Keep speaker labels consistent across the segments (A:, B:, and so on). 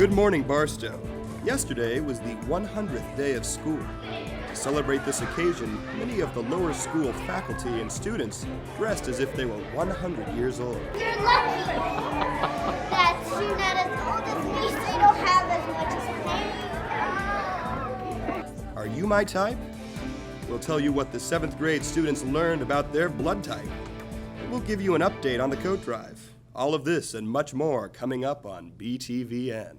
A: Good morning, Barstow. Yesterday was the 100th day of school. To celebrate this occasion, many of the lower school faculty and students dressed as if they were 100 years old.
B: You're lucky that you're not as old as me, so you don't have as much as me.
A: Are you my type? We'll tell you what the 7th grade students learned about their blood type. And we'll give you an update on the coat drive. All of this and much more coming up on BTVN.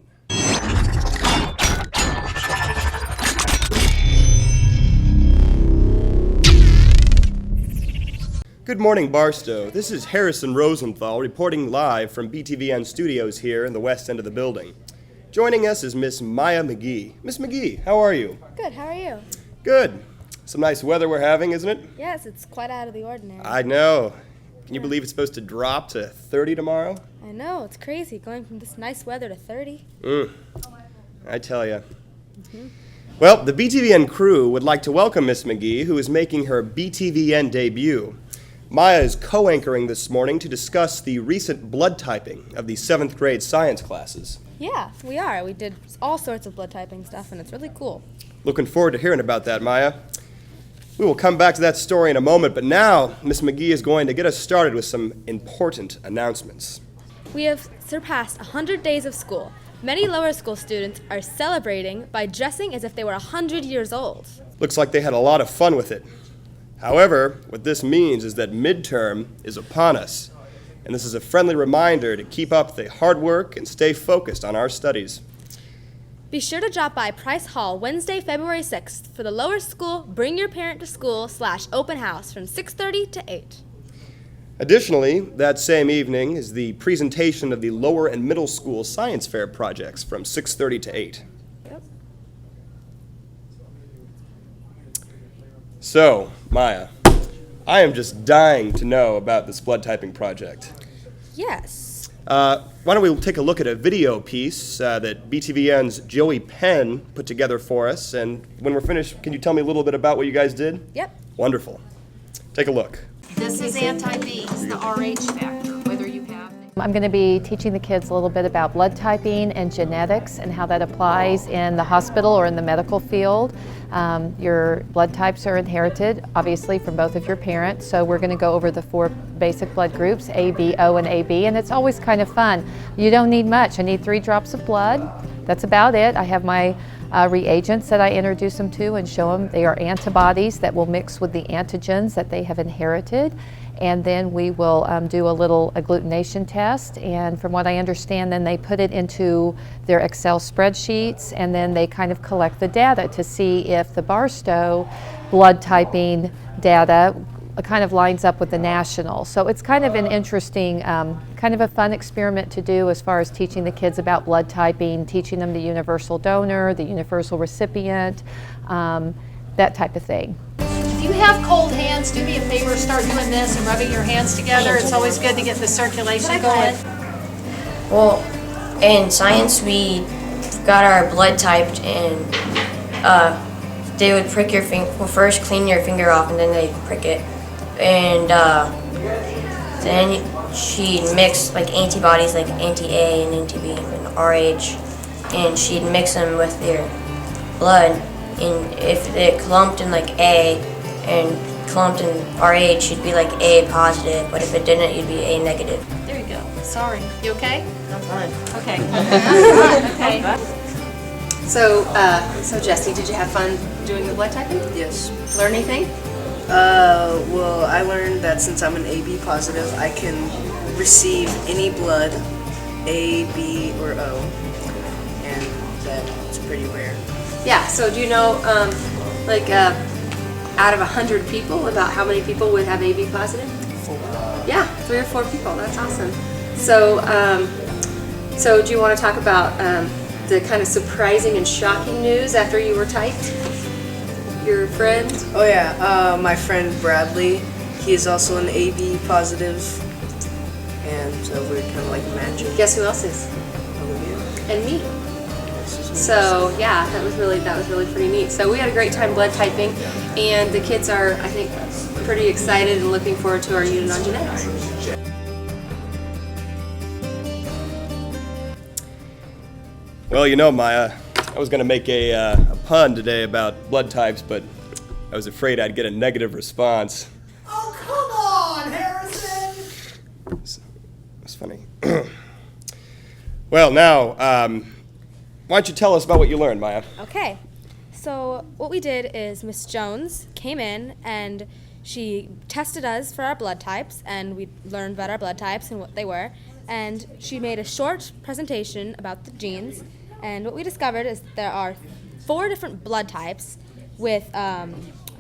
A: Good morning, Barstow. This is Harrison Rosenthal reporting live from BTVN studios here in the west end of the building. Joining us is Miss Maya McGee. Miss McGee, how are you?
C: Good, how are you?
A: Good. Some nice weather we're having, isn't it?
C: Yes, it's quite out of the ordinary.
A: I know. Can you believe it's supposed to drop to 30 tomorrow?
C: I know, it's crazy going from this nice weather to 30.
A: I tell you. Well, the BTVN crew would like to welcome Miss McGee, who is making her BTVN debut. Maya is co-anchoring this morning to discuss the recent blood typing of the 7th grade science classes.
C: Yeah, we are. We did all sorts of blood typing stuff, and it's really cool.
A: Looking forward to hearing about that, Maya. We will come back to that story in a moment, but now Miss McGee is going to get us started with some important announcements.
C: We have surpassed 100 days of school. Many lower school students are celebrating by dressing as if they were 100 years old.
A: Looks like they had a lot of fun with it. However, what this means is that midterm is upon us, and this is a friendly reminder to keep up the hard work and stay focused on our studies.
C: Be sure to drop by Price Hall Wednesday, February 6th for the lower school Bring Your Parent to School /open house from 6:30 to 8.
A: Additionally, that same evening is the presentation of the lower and middle school science fair projects from 6:30 to 8.
C: Yep.
A: So, Maya, I am just dying to know about this blood typing project.
C: Yes.
A: Why don't we take a look at a video piece that BTVN's Joey Penn put together for us, and when we're finished, can you tell me a little bit about what you guys did?
C: Yep.
A: Wonderful. Take a look.
D: This is anti-B, it's the RH factor, whether you have...
E: I'm going to be teaching the kids a little bit about blood typing and genetics and how that applies in the hospital or in the medical field. Your blood types are inherited, obviously, from both of your parents, so we're going to go over the 4 basic blood groups, A, B, O, and AB, and it's always kind of fun. You don't need much. I need 3 drops of blood. That's about it. I have my reagents that I introduce them to and show them they are antibodies that will mix with the antigens that they have inherited. And then we will do a little agglutination test, and from what I understand, then they put it into their Excel spreadsheets, and then they kind of collect the data to see if the Barstow blood typing data kind of lines up with the national. So it's kind of an interesting, kind of a fun experiment to do as far as teaching the kids about blood typing, teaching them the universal donor, the universal recipient, that type of thing.
D: If you have cold hands, do me a favor, start doing this and rubbing your hands together. It's always good to get the circulation going.
F: Well, in science, we got our blood typed, and they would prick your finger. Well, first clean your finger off, and then they prick it, and then she'd mix like antibodies, like anti-A and anti-B and RH, and she'd mix them with your blood. And if it clumped in like A and clumped in RH, you'd be like A positive, but if it didn't, you'd be A negative.
D: There you go. Sorry. You okay?
F: I'm fine.
D: Okay. Okay.
G: So Jesse, did you have fun doing the blood typing?
H: Yes.
G: Learn anything?
H: Well, I learned that since I'm an AB positive, I can receive any blood, A, B, or O, and that's pretty rare.
G: Yeah, so do you know, out of 100 people, about how many people would have AB positive?
H: 4.
G: Yeah, 3 or 4 people, that's awesome. So, so do you want to talk about the kind of surprising and shocking news after you were typed? Your friend?
H: Oh yeah, my friend Bradley, he is also an AB positive, and so we're kind of like matching.
G: Guess who else is?
H: Olivia.
G: And me. So yeah, that was really pretty neat. So we had a great time blood typing, and the kids are, I think, pretty excited and looking forward to our unit on genetics.
A: Well, you know, Maya, I was going to make a pun today about blood types, but I was afraid I'd get a negative response.
I: Oh, come on, Harrison!
A: That's funny. Well, now, why don't you tell us about what you learned, Maya?
C: Okay, so what we did is Miss Jones came in and she tested us for our blood types, and we learned about our blood types and what they were, and she made a short presentation about the genes, and what we discovered is that there are 4 different blood types with 4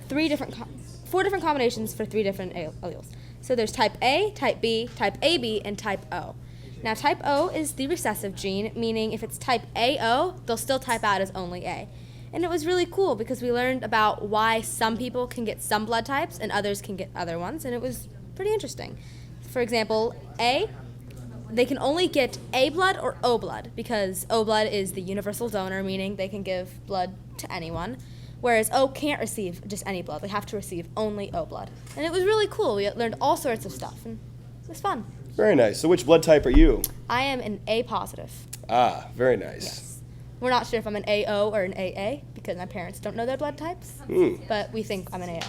C: different combinations for 3 different alleles. So there's type A, type B, type AB, and type O. Now type O is the recessive gene, meaning if it's type AO, they'll still type out as only A. And it was really cool because we learned about why some people can get some blood types and others can get other ones, and it was pretty interesting. For example, A, they can only get A blood or O blood because O blood is the universal donor, meaning they can give blood to anyone, whereas O can't receive just any blood. They have to receive only O blood. And it was really cool. We learned all sorts of stuff, and it was fun.
A: Very nice. So which blood type are you?
C: I am an A positive.
A: Ah, very nice.
C: Yes. We're not sure if I'm an AO or an AA because my parents don't know their blood types, but we think I'm an AA.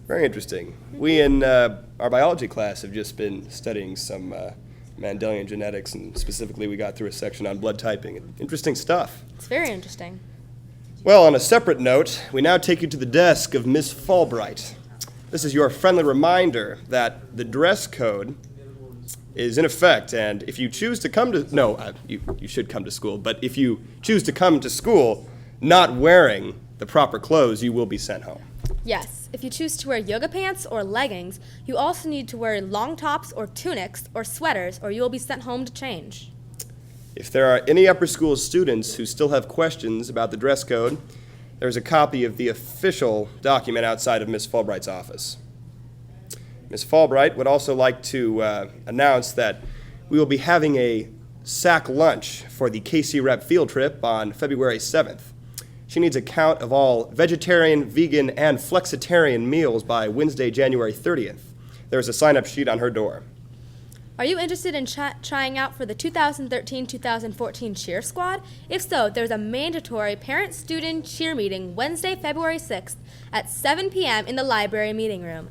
A: Very interesting. We in our biology class have just been studying some Mendelian genetics, and specifically we got through a section on blood typing. Interesting stuff.
C: It's very interesting.
A: Well, on a separate note, we now take you to the desk of Miss Fulbright. This is your friendly reminder that the dress code is in effect, and if you choose to come to, you should come to school, but if you choose to come to school not wearing the proper clothes, you will be sent home.
C: Yes, if you choose to wear yoga pants or leggings, you also need to wear long tops or tunics or sweaters, or you will be sent home to change.
A: If there are any upper school students who still have questions about the dress code, there's a copy of the official document outside of Miss Fulbright's office. Ms. Fulbright would also like to announce that we will be having a sack lunch for the KC Rep field trip on February 7th. She needs a count of all vegetarian, vegan, and flexitarian meals by Wednesday, January 30th. There's a sign-up sheet on her door.
C: Are you interested in trying out for the 2013-2014 cheer squad? If so, there's a mandatory parent-student cheer meeting Wednesday, February 6th at 7 p.m. in the library meeting room.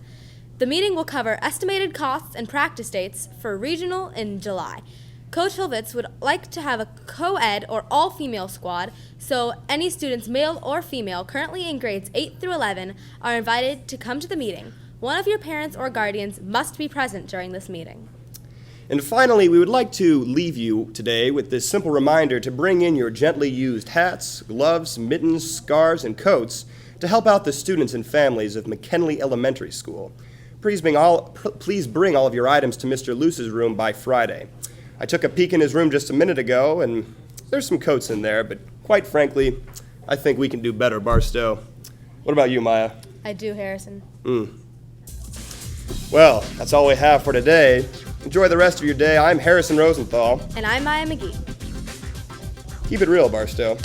C: The meeting will cover estimated costs and practice dates for regional in July. Coach Hilvitz would like to have a co-ed or all-female squad, so any students, male or female, currently in grades 8 through 11 are invited to come to the meeting. One of your parents or guardians must be present during this meeting.
A: And finally, we would like to leave you today with this simple reminder to bring in your gently used hats, gloves, mittens, scarves, and coats to help out the students and families of McKinley Elementary School. Please bring all of your items to Mr. Luce's room by Friday. I took a peek in his room just a minute ago, and there's some coats in there, but quite frankly, I think we can do better, Barstow. What about you, Maya?
C: I do, Harrison.
A: Well, that's all we have for today. Enjoy the rest of your day. I'm Harrison Rosenthal.
C: And I'm Maya McGee.
A: Keep it real, Barstow.